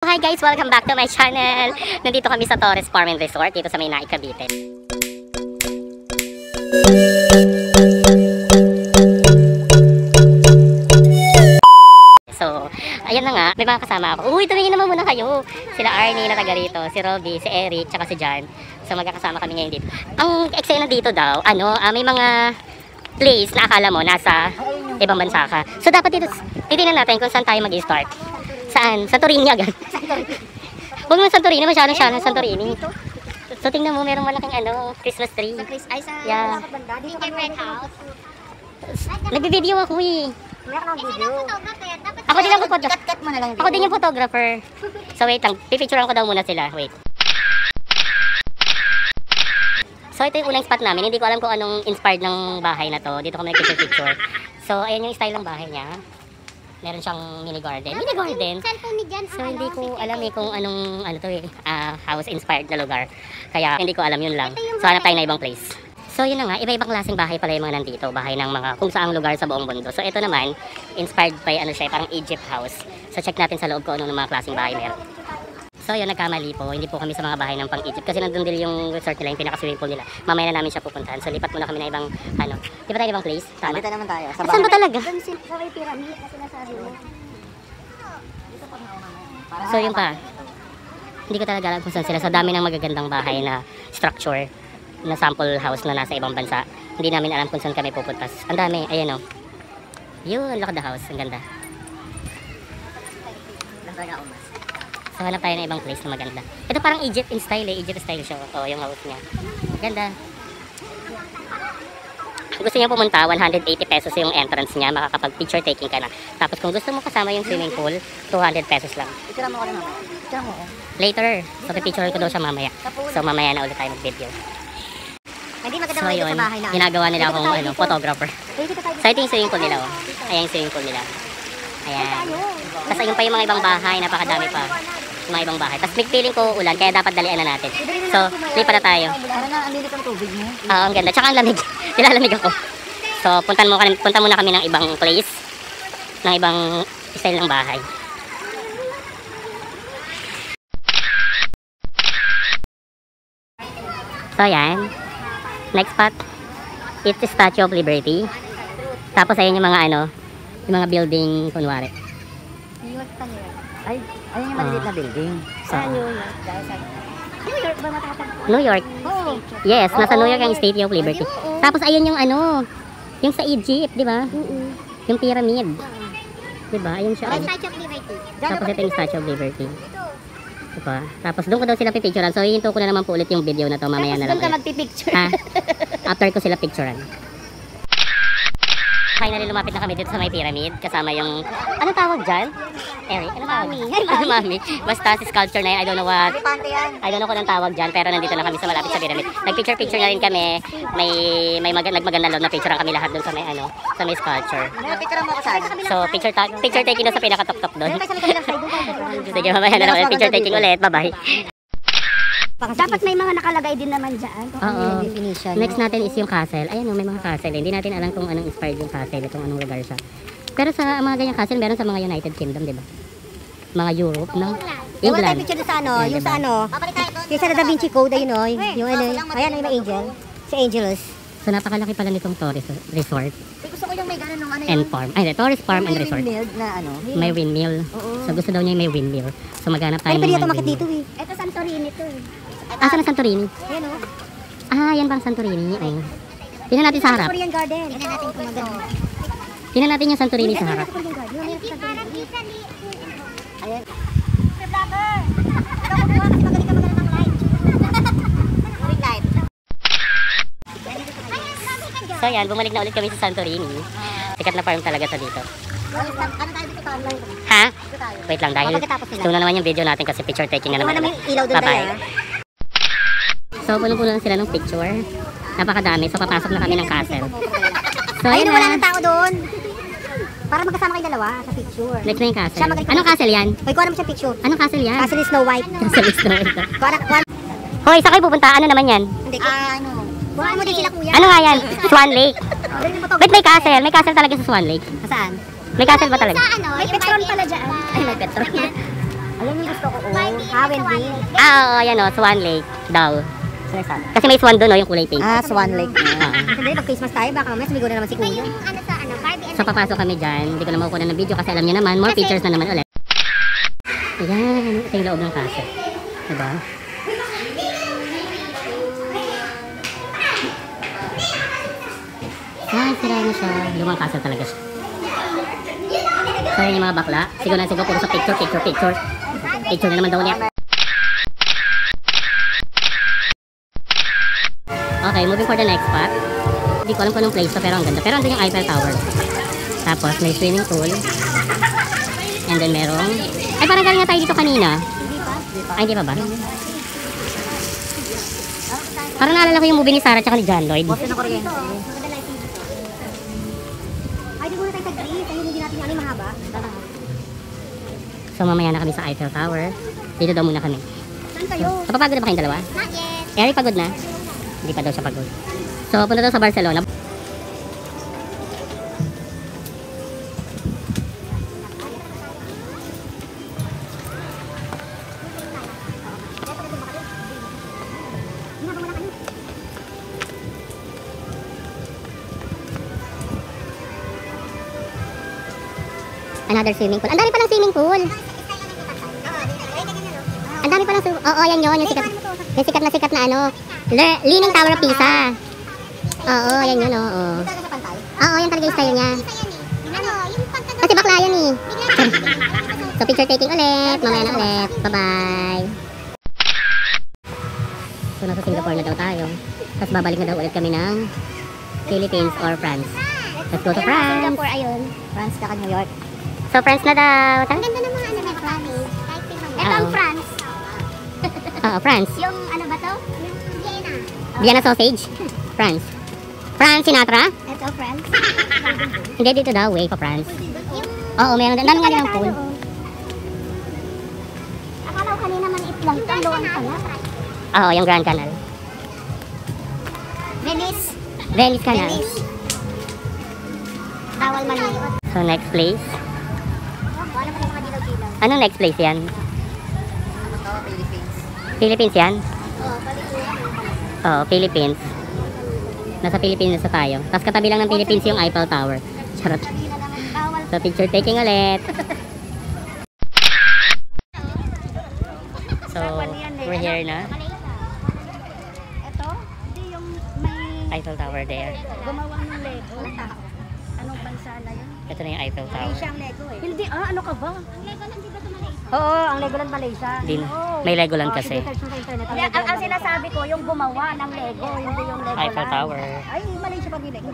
Hi guys! Welcome back to my channel! Nandito kami sa Torres Farm and Resort dito sa Maynai, Cavite. So, ayan na nga, may mga kasama ako. Uy, tumingin naman muna kayo! Sila Arnie na taga rito, si Robby, si Eric, tsaka si Jan. So, magkakasama kami ngayon dito. Ang eksena dito daw, may mga place na akala mo nasa ibang bansa ka. So, dapat dito, titignan natin kung saan tayo mag-start. Saan? Santorini agad. Huwag mo Santorini, masyadong Santorini. So tingnan mo, merong malaking Christmas tree. Ay, sa yeah. banda. Dito kami red house. Nagbe-video ako eh. Meron akong video. Ako din ang photographer. Cut mo na lang. Ako din yung photographer. So wait lang, pipicturean ko daw muna sila. Wait. So ito yung unang spot namin. Hindi ko alam kung anong inspired ng bahay na to. Dito kami nag-picture. So ayan yung style ng bahay niya. Meron siyang mini garden. Mini garden. So hindi ko alam kung anong house inspired na lugar. Kaya hindi ko alam, yun lang. So hanap tayo na ibang place. So yun na nga, iba-ibang klaseng bahay pala yung mga nandito. Bahay ng mga kung saang lugar sa buong mundo. So ito naman, inspired by parang Egypt house. So check natin sa loob ko anong mga klaseng bahay meron. So yun, nagkamali po. Hindi po kami sa mga bahay ng pang-Egypt. Kasi nandun din yung resort nila, yung pinaka-swimming pool nila. Mamaya na namin siya pupuntahan. So lipat muna kami na ibang, di ba tayo ibang place? Tama? Dito naman tayo. Saan ba talaga? Sa may pyramid na sinasabi mo. So yun pa. Hindi ko talaga alam kung saan sila. Sa dami ng magagandang bahay na structure na sample house na nasa ibang bansa. Hindi namin alam kung saan kami pupuntas. Ang dami. Ayan o. Yun, look at the house. Ang ganda. So hanap tayo ng ibang place na maganda. Ito parang Egypt in style eh. Egypt style siya. O, yung house niya. Ganda. Kung gusto niya pumunta, 180 pesos yung entrance niya. Makakapag-picture taking ka na. Tapos kung gusto mo kasama yung swimming pool, 200 pesos lang. Picture mo ko na mamaya. Picture mo ko. Later. So pipicture ko daw siya mamaya. So mamaya na ulit tayo mag-video. Hindi maganda So mo yun, sa bahay na. ginagawa nila akong photographer. So ito yung swimming pool nila. Ayan yung swimming pool nila. Ayan. Tapos ayun pa yung mga ibang bahay. Napakadami pa. Mga ibang bahay. Tapos feeling ko ulan, kaya dapat dalian na natin. So, lipat na tayo. Para na, ang lilit ang tubig mo. Ang ganda. Tsaka ang lamig. Nilalamig ako. So, punta muna kami ng ibang place. Ng ibang style ng bahay. So, ayan. Next spot. It's the Statue of Liberty. Tapos, ayun yung mga yung mga building, kunwari. Ay, ayun yung maliliit na building. Sa New York. New York ba matatagpuan? New York. Oo. Yes, nasa New York ang Statue of Liberty. Tapos ayun yung yung sa Egypt, di ba? Yung pyramid. Di ba? Ayun siya. Statue of Liberty. Tapos ito yung Statue of Liberty. Diba? Tapos doon ko daw sila pipicturean. So hihinto ko na naman po ulit yung video na to. Mamaya na lang. Doon ka magpipicture. After ko sila picturean. Finally lumapit na kami dito sa may pyramid. Kasama yung, anong tawag dyan? Eric, anong tawag? Mami. Basta si sculpture na yun. I don't know kung anong tawag dyan. Pero nandito na kami sa malapit sa pyramid. Nagpicture na rin kami. May nagmaganda loob na picturean kami lahat doon sa may sa may sculpture. Picture mo ko saan? So picture taking na sa pinaka-top doon. Sige, mamaya na lang. Picture taking ulit. Bye-bye. Dapat may mga nakalagay din naman dyan. Oo. Next natin is yung castle. Ayan may mga castle. Hindi natin alam kung anong inspired yung castle. Kung anong lugar siya. Pero sa mga ganyang castle, meron sa mga United Kingdom, di ba? Mga Europe, no? Wala tayo England. picture sa yung diba? sa yung sa Da Vinci Code, ayun o. Yung ayan, yung angel. Si Angelus. So napakalaki pala nitong tourist resort Gusto ko yung may gano'n nung and farm. Ay, tourist farm and resort. May windmill. So gusto daw niya may windmill. So maghanap tayo ng pwede may makit windmill. dito eh. Ito Santorini to eh. Saan ang Santorini? Ayan o. Yan bang Santorini? Oh. Tingnan natin sa harap. Korean Garden. Tingnan natin kung maganda. Tingnan natin yung Santorini sa harap. Korean Garden. Ayan. So yan, bumalik na ulit kami sa Santorini. Sikat na farm talaga sa dito. Ano tayo dito online? Ha? Wait lang, dahil ito na naman yung video natin kasi picture taking na naman. Ilaw doon tayo. So, punong-puno na sila ng picture. Napakadami. So, papasok na kami ng castle. So, ayun, wala nang tao doon. Para magkasama kayong dalawa sa picture. Next na yung castle. Anong castle yan? Hoy, kuha naman siya picture. Anong castle yan? Castle Snow White. Castle Snow White. Kuha. Hoy, saan kayo pupunta? Ano naman yan? Hindi. Buhay mo din sila kuya. Ano nga yan? Swan Lake. Ba't may castle? May castle talaga sa Swan Lake. Saan? May castle ba talaga? May Petron pala dyan. Ay, may Petron. Alam mo gusto ko, Wendy. Oo, yan o, Swan Lake daw. Kasi may swan doon, yung kulay pink. Swan Lake. Oo. Hindi, mag-Christmas tayo. Baka mamaya sumigo na naman si Kuya. So papasok kami dyan, hindi ko na makukuha ng video kasi alam niyo naman, more features na naman ulit. Ayan, ito yung loob ng castle. Diba? Ay, sira na siya. Lumang castle talaga siya. So yan yung mga bakla. Siguro na siguro puro sa picture. Picture na naman daw ulit. Okay, moving for the next spot. Hindi ko alam kung anong place to pero ang ganda. Pero andun yung Eiffel Tower. Tapos may swimming pool. And then merong... Ay, parang galing nga tayo dito kanina. Ay, hindi pa ba? Parang naalala ko yung movie ni Sarah tsaka ni John Lloyd. Boston na kuryente. Ay, di muna tayo sa Greece. Ayun, hindi natin yung mahaba. So mamaya na kami sa Eiffel Tower. Dito daw muna kami. Saan kayo? Napapagod na ba kayong dalawa? Not yet. Eric pagod na? Hindi pa daw siya pagod. So punta daw sa Barcelona. Another swimming pool. Ang dami palang swimming pool. Ang dami palang oo, yan yun. Yung sikat na ano. Leaning Tower of Pisa. Oo, yan yun. Oo, oo, yan talaga yung style niya. Kasi bakla yan eh. So picture taking ulit. Mamaya na ulit. Bye-bye. So nasa Singapore na daw tayo. Tapos babalik na daw ulit kami ng Philippines or France. Let's go to France. Singapore, ayun. France, kaka New York. So France na daw. Ang ganda ng mga ano na promise. Ito ang France. Oo, France. Yung ano ba to? Yung Vienna. Vienna sausage. France. France Sinatra? Ito, France. Hindi, dito daw. Way pa France. Yung... Oo, meron. Nanon nga din ang pool. Akala ko kanina maliit lang. Ito ang doon pala. Oo, yung Grand Canal. Venice. Venice Canal. Venice. Bawal maliit. So next place. Wala pa yung mga dilaw-dilaw. Anong next place yan? Ano to? Philippines. Philippines yan? Oo, palikuran. Oo, Philippines. Nasa Philippines na tayo. Tapos katabi lang ng Philippines yung Eiffel Tower. Charot. Sabi na lang, bawal. So picture taking ulit. So, we're here na. Ito, hindi yung may Eiffel Tower there. gumawa ng Lego. Anong bansa na yun? Ito na yung Eiffel Tower. Malaysia ang Lego eh. Hindi, ano ka ba? Ang Legoland, di ba ito Malaysia? Oo, ang Legoland Malaysia. Din. May Legoland kasi. Ang sinasabi ko, yung gumawa ng Lego, hindi yung Legoland. Eiffel Tower. Ay, Malaysia pa yung Lego.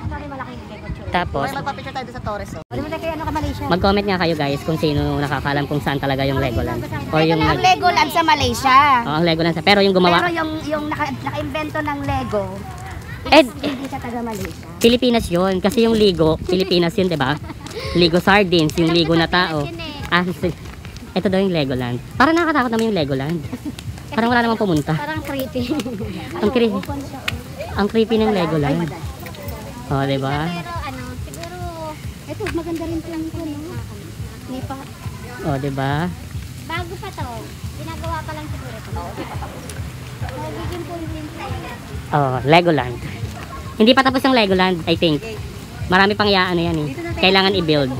Sorry, malaking Lego. Tapos, Magpapicture tayo sa Torres. Ano mo na kayo, ano ka Malaysia? mag-comment nga kayo guys kung sino nakakalam kung saan talaga yung Legoland. Or yung Ang Legoland sa Malaysia. ang Legoland sa pero yung Pero gumawa yung naka-invento ng Lego, hindi sa taga Malaysia. Pilipinas yun kasi yung Ligo, Pilipinas yun, 'di ba? Ligo sardines, yung Ligo na tao. Ito daw yung Legoland. Parang nakakatakot naman yung Legoland. Parang wala namang pumunta. Parang creepy. Ang creepy. Ang creepy ng Legoland. Oh, 'di ba? Pero ano, siguro, ito maganda rin lang ito, no? May pa. Oh, 'di ba? Bago pa to. Ginagawa pa lang siguro ito. Magiging full din Oh, Legoland. Hindi pa tapos yung Legoland, I think. Marami pang ano yan eh. Kailangan i-build.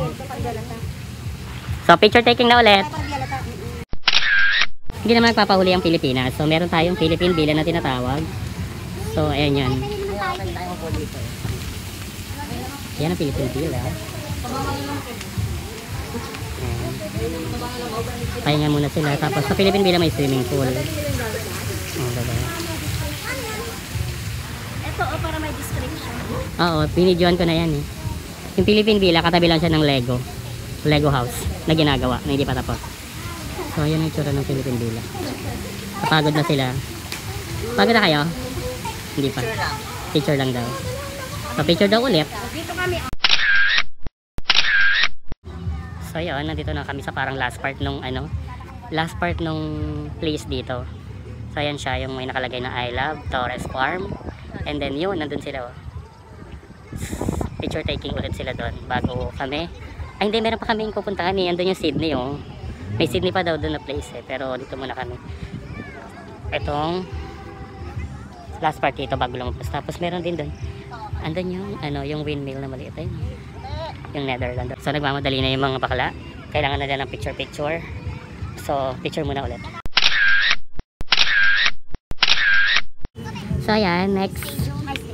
So, picture taking na ulit. Hindi naman nagpapahuli ang Pilipinas. So, meron tayong Philippine Villa na tinatawag. So, ayan yan. Yan ang Philippine Villa. Ayan. Pahinga muna sila. Tapos, sa Philippine Villa may swimming pool. Oh, diba? Ito, para may description. Oo, pinidyoan ko na yan eh. Yung Philippine Villa, katabi lang siya ng Lego house na ginagawa, na hindi pa tapos. So, ayan ang itsura ng Philippine Villa. Kapagod na sila. Pagod na kayo? Hindi pa. Picture lang daw. So, picture daw ulit. Dito kami. So, yun, nandito na kami sa parang last part nung place dito. So, ayan siya, yung may nakalagay na I Love Torres Farm. And then yun, nandun sila. Picture taking ulit sila doon bago kami. Ay, hindi, meron pa kaming pupuntahan eh. Andun yung Sydney, oh. May Sydney pa daw doon na place eh, pero dito muna kami. Itong last part dito bago lumabas. Tapos meron din doon. Andun yung, yung windmill na maliit eh. Yung Netherlands. So nagmamadali na yung mga bakla. Kailangan na lang ng picture. So picture muna ulit. So ayan, next.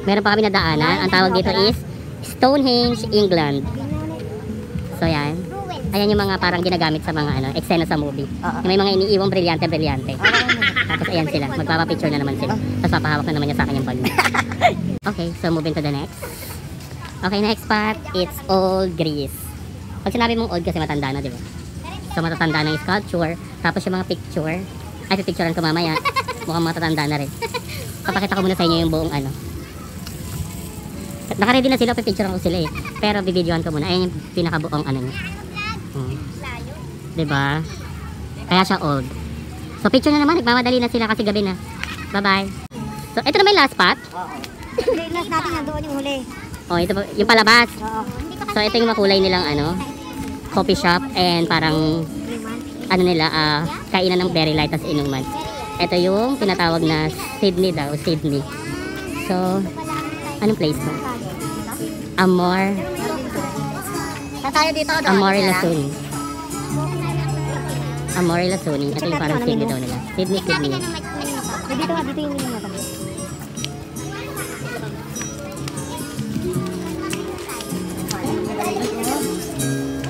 Meron pa kami nadaanan. Ang tawag dito is Stonehenge, England. So ayan. Ayan yung mga parang ginagamit sa mga eksena sa movie. May mga iniiwang brilyante. Tapos ayan sila. Magpapapicture na naman sila. Tapos papahawak na naman niya sa akin yung bag. Okay, so moving to the next. Okay, next spot. It's Old Greece. Pag sinabi mong old kasi matanda na, di ba? So matatanda na yung sculpture. Tapos yung mga picture. Ay, pipicturean ko mamaya. Mukhang matatanda na rin. Papakita ko muna sa inyo yung buong Naka-ready na sila, pipicturean ko sila eh. Pero bibidyoan ko muna. Ayan yung pinakabuong niya. Diba? Kaya siya old. So picture na naman, nagmamadali na sila kasi gabi na. Bye-bye. So ito naman yung last spot. Last natin na doon yung huli. Oh, ito yung palabas. So ito yung makulay nilang coffee shop and parang nila kainan ng berry light as inuman. Ito yung tinatawag na Sydney daw, Sydney. So anong place to? Amor Lasuni. Amor Lasuni. Ito yung parang Sydney daw nila. Sydney. Dito yung menu niya.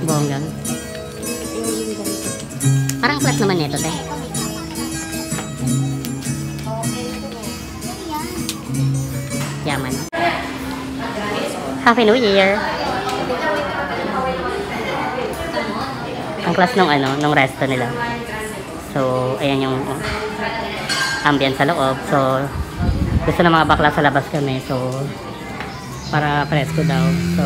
Bongga. Parang flat naman nito, te. Yaman. Happy New Year! Ang class nung resto nila. So, ayan yung ambience sa loob. So, gusto ng mga bakla sa labas kami. So, para presko daw. So,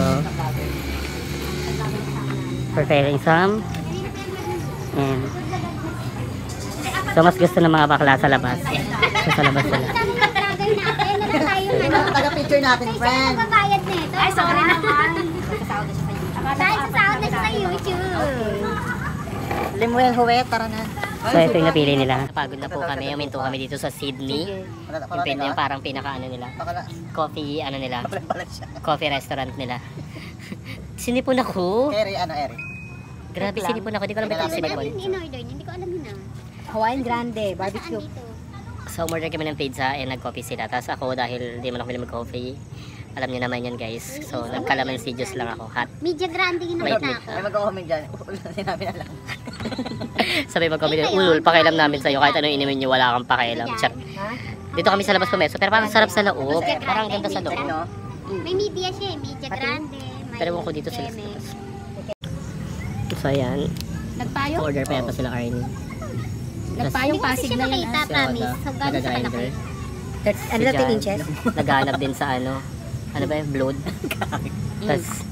preparing some. And, so, mas gusto ng mga bakla sa labas. So, sa labas sila. Taga-picture natin, friend. Magbabayad nito. Ay, sorry naman. Dahil sasahod na siya sa YouTube. Limuel Huwet, tara na. So, ito yung napili nila. Napagod na po kami. Uminto kami dito sa Sydney. Yung parang pinaka nila. Coffee, nila. Coffee restaurant nila. Sinipon ako. Eri. Grabe, sinipon ako. Di ko alam ba't ako sinipon. In-order niya, hindi ko alam yun Hawaiian Grande, barbecue. So, umorder kami ng pizza and nag-coffee sila. Tapos ako, dahil di man ako mag-coffee, alam niyo naman yan guys. So, nagkalamansi juice lang ako. Hot. Media grande yung nakita ako. May mag-comment dyan. Sinabi na lang. Sabi mag-comment, ulul, pakialam namin sa'yo. Kahit anong inimin nyo, wala kang pakialam. Char. Dito kami sa labas pumeso. Pero parang sarap sa loob. Parang ganda sa loob. May media siya eh. Media grande. Pero ko dito sila sa labas. So, ayan. Nagpayo? Order pa yata sila Arnie. Nagpayong pasig na yun. So, gano'n sa kalaki. Ano na 10 inches? Naghanap din sa ano ba yung blood. Tapos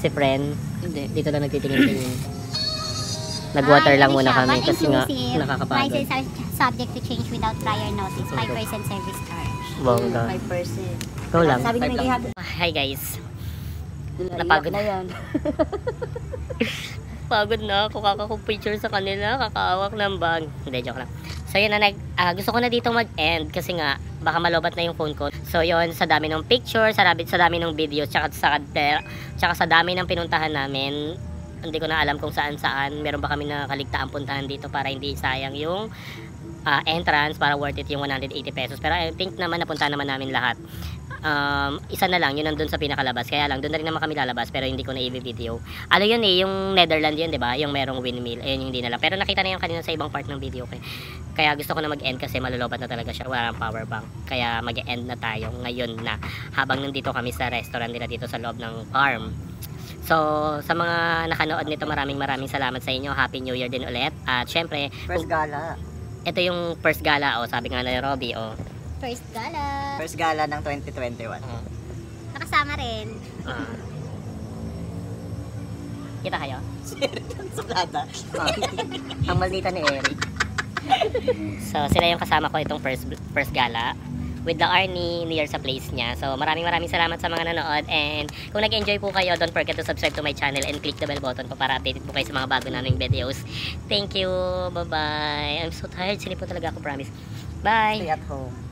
si friend, dito lang nagtitingin-tingin. Nag-water lang muna kami kasi nga nakakapagod. Prices are subject to change without prior notice. 5% service charge. Bongga. 5%. Go lang. Sabi niyo may ihap. Hi guys. Napagod na yan. Pagod na ako kaka-picture sa kanila, kakaawak ng bag. Hindi, joke lang. So yun na, gusto ko na dito mag-end kasi nga baka malobat na yung phone ko. So yun, sa dami ng picture, sa dami ng videos, tsaka sa dami ng pinuntahan namin, hindi ko na alam kung saan. Meron ba kami nakaligtaang puntahan dito para hindi sayang yung entrance, para worth it yung 180 pesos. Pero I think naman napunta naman namin lahat. Isa na lang, yun nandun sa pinakalabas. Kaya lang, doon na rin naman kami lalabas, pero hindi ko na i-video. Ano yun eh, yung Netherlands yun, diba? Yung merong windmill, ayun yung hindi na lang. Pero nakita na yung kanina sa ibang part ng video ko. Kaya gusto ko na mag-end kasi malolobat na talaga siya. Walang power bank. Kaya mag-end na tayo ngayon na habang nandito kami sa restaurant nila dito sa loob ng farm. So, sa mga nakanood nito, maraming salamat sa inyo. Happy New Year din ulit. At syempre, First gala. ito yung first gala, sabi nga na Robby, First gala. First gala ng 2021. Nakasama rin. Kita kayo? Suplada. Ang maldita ni Eric. So, sila yung kasama ko itong first gala. with the Arnie near sa place niya. So maraming salamat sa mga nanood, and kung nag-enjoy po kayo, don't forget to subscribe to my channel and click the bell button po para updated po kayo sa mga bago naming videos. Thank you, bye bye. I'm so tired, sinipon talaga ako, promise. Bye. Stay at home.